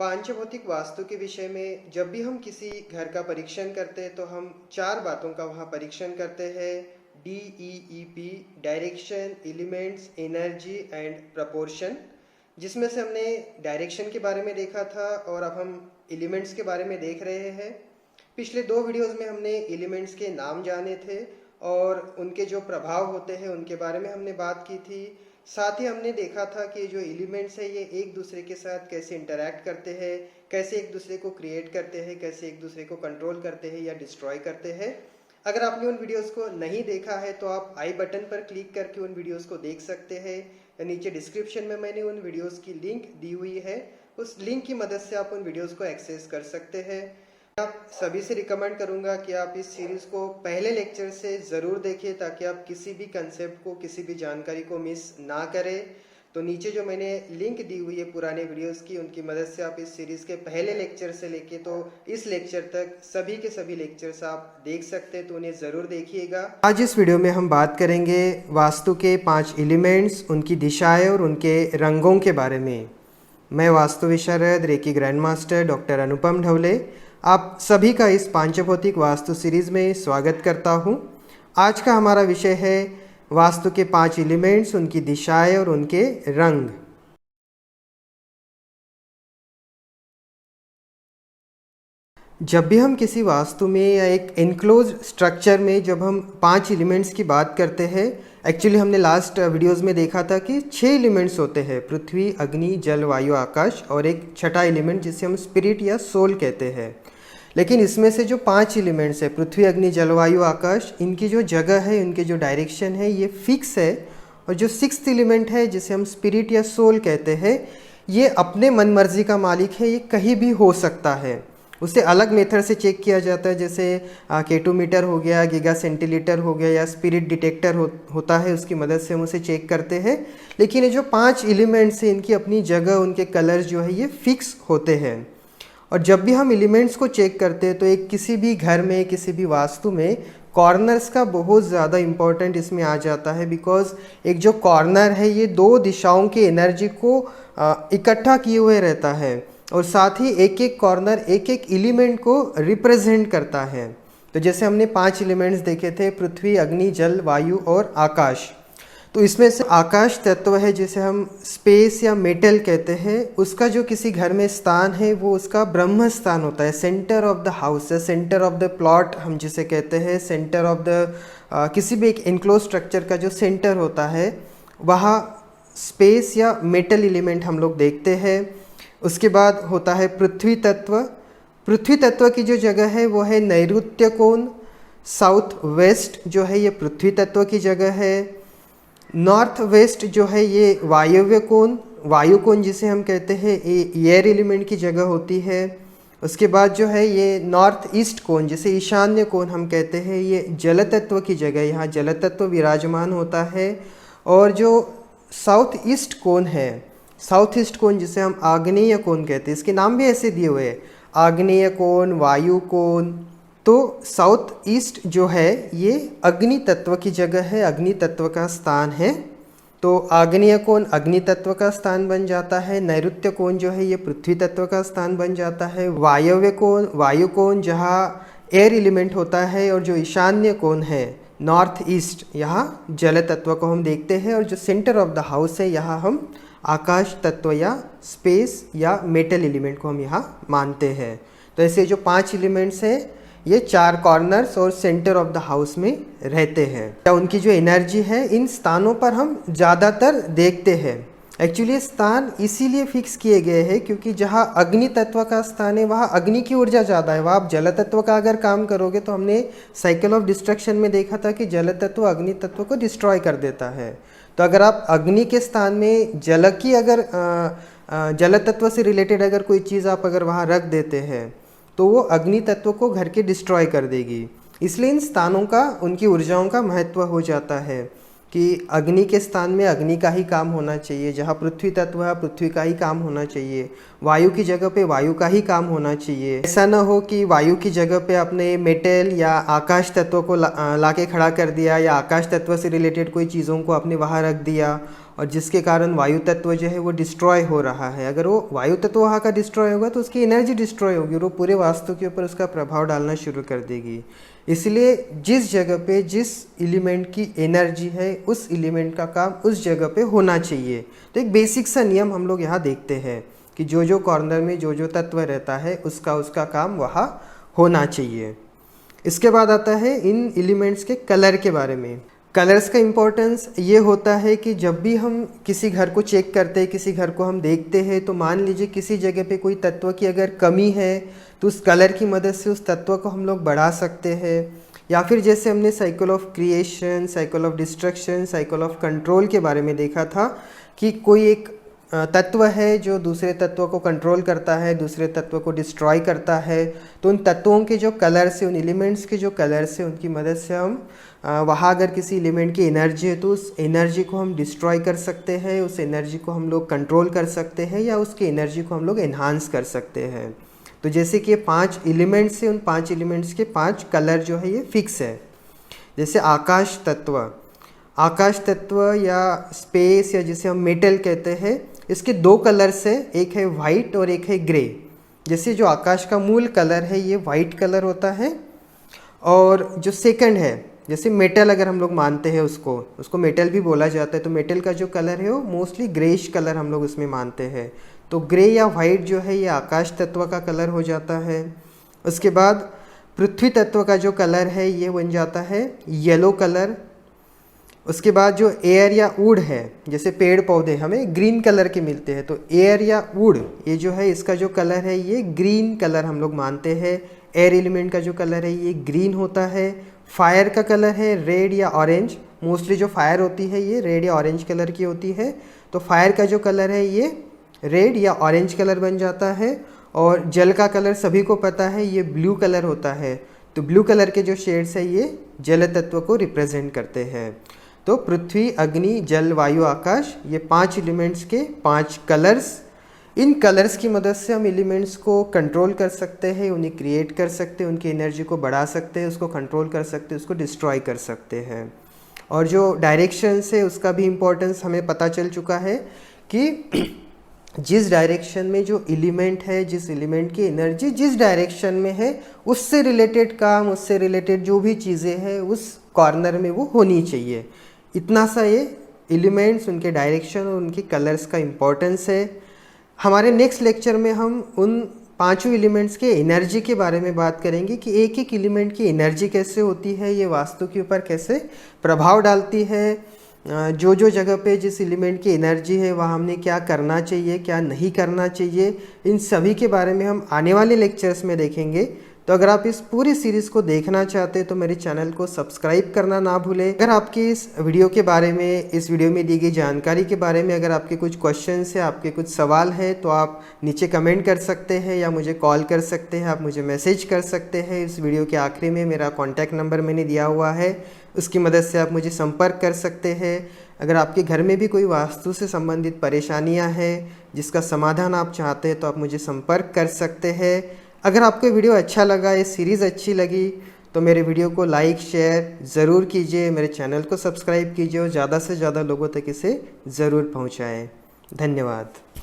पांचभौतिक वास्तु के विषय में जब भी हम किसी घर का परीक्षण करते हैं तो हम चार बातों का वहाँ परीक्षण करते हैं। DEEP, direction, elements, energy and proportion, जिसमें से हमने डायरेक्शन के बारे में देखा था और अब हम एलिमेंट्स के बारे में देख रहे हैं। पिछले दो वीडियोस में हमने एलिमेंट्स के नाम जाने थे और उनके जो प्रभाव होते हैं उनके बारे में हमने बात की थी। साथ ही हमने देखा था कि जो एलिमेंट्स है ये एक दूसरे के साथ कैसे इंटरैक्ट करते हैं, कैसे एक दूसरे को क्रिएट करते हैं, कैसे एक दूसरे को कंट्रोल करते हैं या डिस्ट्रॉय करते हैं। अगर आपने उन वीडियोस को नहीं देखा है तो आप आई बटन पर क्लिक करके उन वीडियोस को देख सकते हैं। नीचे डिस्क्रिप्शन में मैंने उन वीडियोस की लिंक दी हुई है, उस लिंक की मदद से आप उन वीडियोस को एक्सेस कर सकते हैं। आप सभी से रिकमेंड करूंगा कि आप इस सीरीज़ को पहले लेक्चर से ज़रूर देखें ताकि आप किसी भी कंसेप्ट को, किसी भी जानकारी को मिस ना करें। तो नीचे जो मैंने लिंक दी हुई है पुराने वीडियोस की, उनकी मदद से आप इस सीरीज़ के पहले लेक्चर से लेके तो इस लेक्चर तक सभी के सभी लेक्चर्स आप देख सकते हैं, तो उन्हें ज़रूर देखिएगा। आज इस वीडियो में हम बात करेंगे वास्तु के 5 एलिमेंट्स, उनकी दिशाएँ और उनके रंगों के बारे में। मैं वास्तु विशारद रेकी ग्रैंड मास्टर डॉक्टर अनुपम ढवले आप सभी का इस पांचभौतिक वास्तु सीरीज़ में स्वागत करता हूं। आज का हमारा विषय है वास्तु के 5 एलिमेंट्स, उनकी दिशाएं और उनके रंग। जब भी हम किसी वास्तु में या एक इनक्लोज स्ट्रक्चर में जब हम 5 एलिमेंट्स की बात करते हैं, एक्चुअली हमने लास्ट वीडियोस में देखा था कि 6 एलिमेंट्स होते हैं, पृथ्वी, अग्नि, जल, वायु, आकाश और एक छठा एलिमेंट जिसे हम स्पिरिट या सोल कहते हैं। लेकिन इसमें से जो 5 एलिमेंट्स है, पृथ्वी, अग्नि, जलवायु, आकाश, इनकी जो जगह है, इनके जो डायरेक्शन है, ये फिक्स है। और जो 6th एलिमेंट है जिसे हम स्पिरिट या सोल कहते हैं, ये अपने मन मर्जी का मालिक है, ये कहीं भी हो सकता है। उसे अलग मेथड से चेक किया जाता है, जैसे K2 मीटर हो गया, गीगा सेंटीलीटर हो गया, या स्पिरिट डिटेक्टर होता है, उसकी मदद से हम उसे चेक करते हैं। लेकिन ये जो 5 एलिमेंट्स हैं, इनकी अपनी जगह, उनके कलर्स जो है ये फिक्स होते हैं। और जब भी हम एलिमेंट्स को चेक करते हैं तो एक किसी भी घर में, किसी भी वास्तु में कॉर्नर्स का बहुत ज़्यादा इम्पोर्टेंट इसमें आ जाता है। बिकॉज एक जो कॉर्नर है ये 2 दिशाओं की एनर्जी को इकट्ठा किए हुए रहता है और साथ ही एक एक कॉर्नर एक एक एलिमेंट को रिप्रेजेंट करता है। तो जैसे हमने 5 एलिमेंट्स देखे थे, पृथ्वी, अग्नि, जल, वायु और आकाश। तो इसमें से आकाश तत्व है जिसे हम स्पेस या मेटल कहते हैं, उसका जो किसी घर में स्थान है वो उसका ब्रह्म स्थान होता है, सेंटर ऑफ द हाउस है, सेंटर ऑफ द प्लॉट हम जिसे कहते हैं, सेंटर ऑफ द किसी भी एक इनक्लोज स्ट्रक्चर का जो सेंटर होता है वहाँ स्पेस या मेटल एलिमेंट हम लोग देखते हैं। उसके बाद होता है पृथ्वी तत्व। पृथ्वी तत्व की जो जगह है वो है नैऋत्य कोण, साउथ वेस्ट जो है ये पृथ्वी तत्व की जगह है। नॉर्थ वेस्ट जो है ये वायव्य कोण, वायु कोण जिसे हम कहते हैं, ये एयर एलिमेंट की जगह होती है। उसके बाद जो है ये नॉर्थ ईस्ट कोण जिसे ईशान्य कोण हम कहते हैं, ये जल तत्व की जगह, यहाँ जल तत्व विराजमान होता है। और जो साउथ ईस्ट कोण है, साउथ ईस्ट कोण जिसे हम आग्नेय कोण कहते हैं, इसके नाम भी ऐसे दिए हुए हैं, आग्नेय कोण, वायु कोण। तो साउथ ईस्ट जो है ये अग्नि तत्व की जगह है, अग्नि तत्व का स्थान है। तो आग्नेय कोण अग्नि तत्व का स्थान बन जाता है। नैऋत्य कोण जो है ये पृथ्वी तत्व का स्थान बन जाता है। वायव्य कोण, वायु कोण जहाँ एयर एलिमेंट होता है। और जो ईशान्य कोण है नॉर्थ ईस्ट, यहाँ जल तत्व को हम देखते हैं। और जो सेंटर ऑफ द हाउस है यहाँ हम आकाश तत्व या स्पेस या मेटल एलिमेंट को हम यहाँ मानते हैं। तो ऐसे जो 5 एलिमेंट्स हैं ये 4 कॉर्नर्स और सेंटर ऑफ द हाउस में रहते हैं। या उनकी जो एनर्जी है इन स्थानों पर हम ज़्यादातर देखते हैं। एक्चुअली स्थान इसीलिए फिक्स किए गए हैं क्योंकि जहाँ अग्नि तत्व का स्थान है वहाँ अग्नि की ऊर्जा ज़्यादा है। वहाँ आप जल तत्व का अगर काम करोगे तो हमने साइकिल ऑफ डिस्ट्रक्शन में देखा था कि जल तत्व अग्नि तत्व को डिस्ट्रॉय कर देता है। तो अगर आप अग्नि के स्थान में जल की अगर जल तत्व से रिलेटेड अगर कोई चीज़ आप अगर वहाँ रख देते हैं तो वो अग्नि तत्व को घर के डिस्ट्रॉय कर देगी। इसलिए इन स्थानों का, उनकी ऊर्जाओं का महत्व हो जाता है कि अग्नि के स्थान में अग्नि का ही काम होना चाहिए, जहाँ पृथ्वी तत्व है पृथ्वी का ही काम होना चाहिए, वायु की जगह पे वायु का ही काम होना चाहिए। ऐसा ना हो कि वायु की जगह पे आपने मेटल या आकाश तत्व को ला के खड़ा कर दिया या आकाश तत्व से रिलेटेड कोई चीज़ों को आपने वहाँ रख दिया और जिसके कारण वायु तत्व जो है वो डिस्ट्रॉय हो रहा है। अगर वो वायु तत्व वहाँ का डिस्ट्रॉय होगा तो उसकी एनर्जी डिस्ट्रॉय होगी और वो पूरे वास्तु के ऊपर उसका प्रभाव डालना शुरू कर देगी। इसलिए जिस जगह पे जिस एलिमेंट की एनर्जी है उस एलिमेंट का काम उस जगह पे होना चाहिए। तो एक बेसिक सा नियम हम लोग यहाँ देखते हैं कि जो कॉर्नर में जो तत्व रहता है उसका काम वहाँ होना चाहिए। इसके बाद आता है इन एलिमेंट्स के कलर के बारे में। कलर्स का इम्पोर्टेंस ये होता है कि जब भी हम किसी घर को चेक करते हैं, किसी घर को हम देखते हैं, तो मान लीजिए किसी जगह पे कोई तत्व की अगर कमी है तो उस कलर की मदद से उस तत्व को हम लोग बढ़ा सकते हैं। या फिर जैसे हमने cycle of creation, cycle of destruction, cycle of control के बारे में देखा था कि कोई एक तत्व है जो दूसरे तत्व को कंट्रोल करता है, दूसरे तत्व को डिस्ट्रॉय करता है। तो उन तत्वों के जो कलर्स है, उन एलिमेंट्स के जो कलर्स है, उनकी मदद से हम वहाँ अगर किसी एलिमेंट की एनर्जी है तो उस एनर्जी को हम डिस्ट्रॉय कर सकते हैं, उस एनर्जी को हम लोग कंट्रोल कर सकते हैं या उसकी एनर्जी को हम लोग एनहांस कर सकते हैं। तो जैसे कि ये 5 एलिमेंट्स है, उन 5 एलिमेंट्स के 5 कलर जो है ये फिक्स है। जैसे आकाश तत्व या स्पेस या जिसे हम मेटल कहते हैं, इसके 2 कलर्स है, एक है वाइट और एक है ग्रे। जैसे जो आकाश का मूल कलर है ये वाइट कलर होता है, और जो सेकंड है जैसे मेटल अगर हम लोग मानते हैं उसको मेटल भी बोला जाता है, तो मेटल का जो कलर है वो मोस्टली ग्रेइश कलर हम लोग उसमें मानते हैं। तो ग्रे या वाइट जो है ये आकाश तत्व का कलर हो जाता है। उसके बाद पृथ्वी तत्व का जो कलर है ये बन जाता है येलो कलर। उसके बाद जो एयर या वुड है, जैसे पेड़ पौधे हमें ग्रीन कलर के मिलते हैं, तो एयर या वुड ये जो है इसका जो कलर है ये ग्रीन कलर हम लोग मानते हैं। एयर एलिमेंट का जो कलर है ये ग्रीन होता है। फायर का कलर है रेड या ऑरेंज। मोस्टली जो फायर होती है ये रेड या ऑरेंज कलर की होती है, तो फायर का जो कलर है ये रेड या ऑरेंज कलर बन जाता है। और जल का कलर सभी को पता है ये ब्लू कलर होता है, तो ब्लू कलर के जो शेड्स है ये जल तत्व को रिप्रेजेंट करते हैं। तो पृथ्वी, अग्नि, जल, वायु, आकाश, ये 5 एलिमेंट्स के 5 कलर्स। इन कलर्स की मदद से हम एलिमेंट्स को कंट्रोल कर सकते हैं, उन्हें क्रिएट कर सकते हैं, उनकी एनर्जी को बढ़ा सकते हैं, उसको कंट्रोल कर सकते हैं, उसको डिस्ट्रॉय कर सकते हैं। और जो डायरेक्शंस है उसका भी इम्पोर्टेंस हमें पता चल चुका है कि जिस डायरेक्शन में जो एलिमेंट है, जिस एलिमेंट की एनर्जी जिस डायरेक्शन में है, उससे रिलेटेड काम, उससे रिलेटेड जो भी चीज़ें हैं उस कॉर्नर में वो होनी चाहिए। इतना सा ये एलिमेंट्स, उनके डायरेक्शन और उनके कलर्स का इम्पोर्टेंस है। हमारे नेक्स्ट लेक्चर में हम उन 5 एलिमेंट्स के एनर्जी के बारे में बात करेंगे कि एक एक एलिमेंट की एनर्जी कैसे होती है, ये वास्तु के ऊपर कैसे प्रभाव डालती है, जो जगह पे जिस एलिमेंट की एनर्जी है वहाँ हमने क्या करना चाहिए, क्या नहीं करना चाहिए, इन सभी के बारे में हम आने वाले लेक्चर्स में देखेंगे। तो अगर आप इस पूरी सीरीज़ को देखना चाहते हैं तो मेरे चैनल को सब्सक्राइब करना ना भूलें। अगर आपकी इस वीडियो के बारे में, इस वीडियो में दी गई जानकारी के बारे में अगर आपके कुछ क्वेश्चंस है, आपके कुछ सवाल है, तो आप नीचे कमेंट कर सकते हैं या मुझे कॉल कर सकते हैं, आप मुझे मैसेज कर सकते हैं। इस वीडियो के आखिरी में मेरा कॉन्टैक्ट नंबर मैंने दिया हुआ है, उसकी मदद से आप मुझे संपर्क कर सकते हैं। अगर आपके घर में भी कोई वास्तु से संबंधित परेशानियाँ हैं जिसका समाधान आप चाहते हैं तो आप मुझे संपर्क कर सकते हैं। अगर आपको वीडियो अच्छा लगा, ये सीरीज़ अच्छी लगी, तो मेरे वीडियो को लाइक शेयर ज़रूर कीजिए, मेरे चैनल को सब्सक्राइब कीजिए और ज़्यादा से ज़्यादा लोगों तक इसे ज़रूर पहुंचाएं। धन्यवाद।